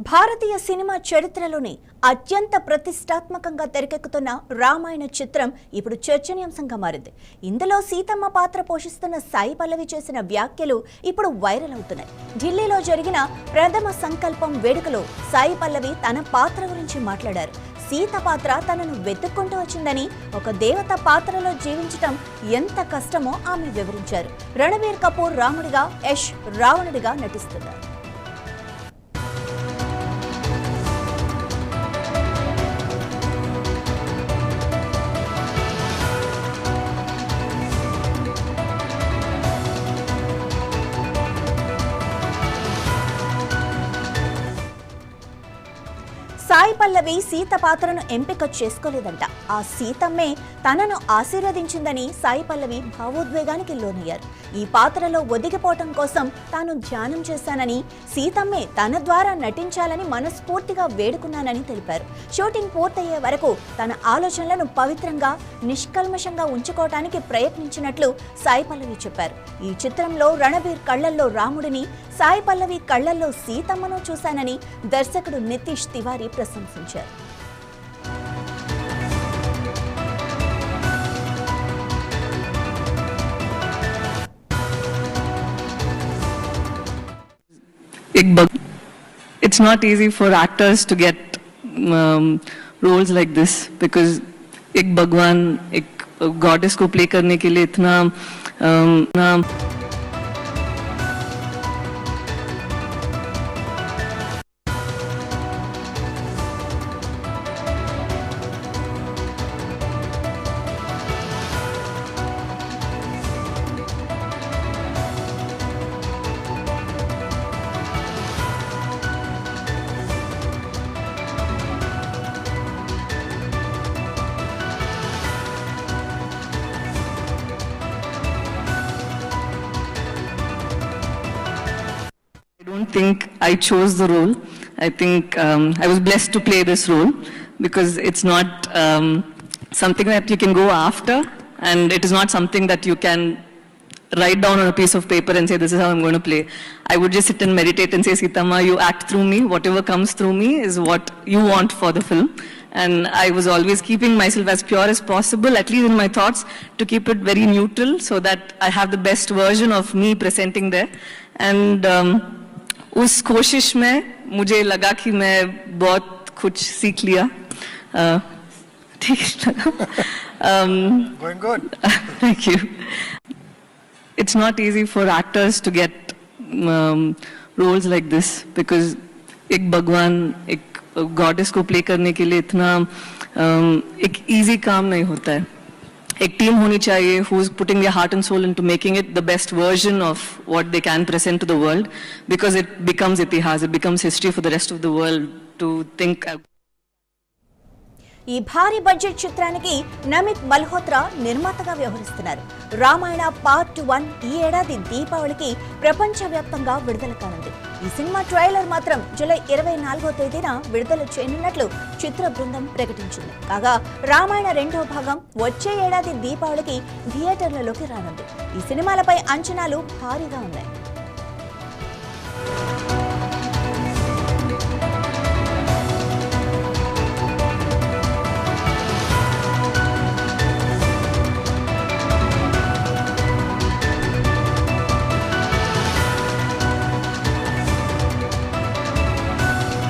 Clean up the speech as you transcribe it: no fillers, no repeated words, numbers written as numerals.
భారతీయ cinema చరిత్రలోనే అత్యంత ప్రతిష్టాత్మకంగా తెరకెక్కుతున్న రామాయణ చిత్రం ఇప్పుడు చర్చనీయాంశంగా మారింది. ఇందులో సీతమ్మ పాత్ర పోషిస్తున్న సాయి పల్లవి చేసిన వ్యాఖ్యలు ఇప్పుడు వైరల్ అవుతున్నాయి. ఢిల్లీలో జరిగిన ప్రథమ సంకల్పం వేడుకలో సాయి పల్లవి తన పాత్ర గురించి మాట్లాడారు. సీత పాత్ర తనను వెతుక్కుంటూ వచ్చిందని, ఒక దేవత పాత్రలో జీవించటం ఎంత కష్టమో ఆమె వివరించారు. రణబీర్ కపూర్ రాముడిగా, యష్ రావణుడిగా నటిస్తున్నారు. సాయి పల్లవి సీత పాత్రను ఎంపిక చేసుకోలేదంట. ఆ సీతమ్మే తనను ఆశీర్వదించిందని సాయి పల్లవి భావోద్వేగానికి లోనయ్యారు. ఈ పాత్రలో ఒదిగిపోవటం కోసం తాను ధ్యానం చేశానని, సీతమ్మే తన ద్వారా నటించాలని మనస్ఫూర్తిగా వేడుకున్నానని తెలిపారు. షూటింగ్ పూర్తయ్యే వరకు తన ఆలోచనలను పవిత్రంగా, నిష్కల్మషంగా ఉంచుకోవటానికి ప్రయత్నించినట్లు సాయి పల్లవి చెప్పారు. ఈ చిత్రంలో రణబీర్ కళ్లల్లో రాముడిని, సాయి పల్లవి కళ్లల్లో సీతమ్మను చూశానని దర్శకుడు నితీష్ తివారీ ప్రశంసించారు. It's not easy for actors to get roles like this because एक भगवान, एक गॉडेस को प्ले करने के लिए इतना I don't think I chose the role. I think I was blessed to play this role because it's not something that you can go after, and it is not something that you can write down on a piece of paper and say, this is how I'm going to play. I would just sit and meditate and say, Sitama, you act through me. Whatever comes through me is what you want for the film. And I was always keeping myself as pure as possible, at least in my thoughts, to keep it very neutral so that I have the best version of me presenting there. And उस कोशिश में मुझे लगा कि मैं बहुत कुछ सीख लिया. ठीक लगा. Going good. Thank you. It's not easy for actors to get roles like this because एक भगवान, एक गॉडेस को प्ले करने के लिए इतना एक easy काम नहीं होता है. एक टीम होनी चाहिए who's putting their heart and soul into making it the best version of what they can present to the world, because it becomes itihas, it becomes history for the rest of the world to think. ఈ భారీ budget చిత్రానికి నమిత్ మల్హోత్రా నిర్మాతగా వ్యవహరిస్తున్నారు. Ramayana part 1 ఈ ఏడాది దీపావళికి ప్రపంచవ్యాప్తంగా విడుదల కానుంది. ఈ సినిమా ట్రైలర్ మాత్రం జూలై 24వ తేదీన విడుదల చేయనున్నట్లు చిత్ర బృందం ప్రకటించింది. కాగా రామాయణ 2వ భాగం వచ్చే ఏడాది దీపావళికి థియేటర్లలోకి రానుంది. ఈ సినిమాలపై అంచనాలు భారీగా ఉన్నాయి.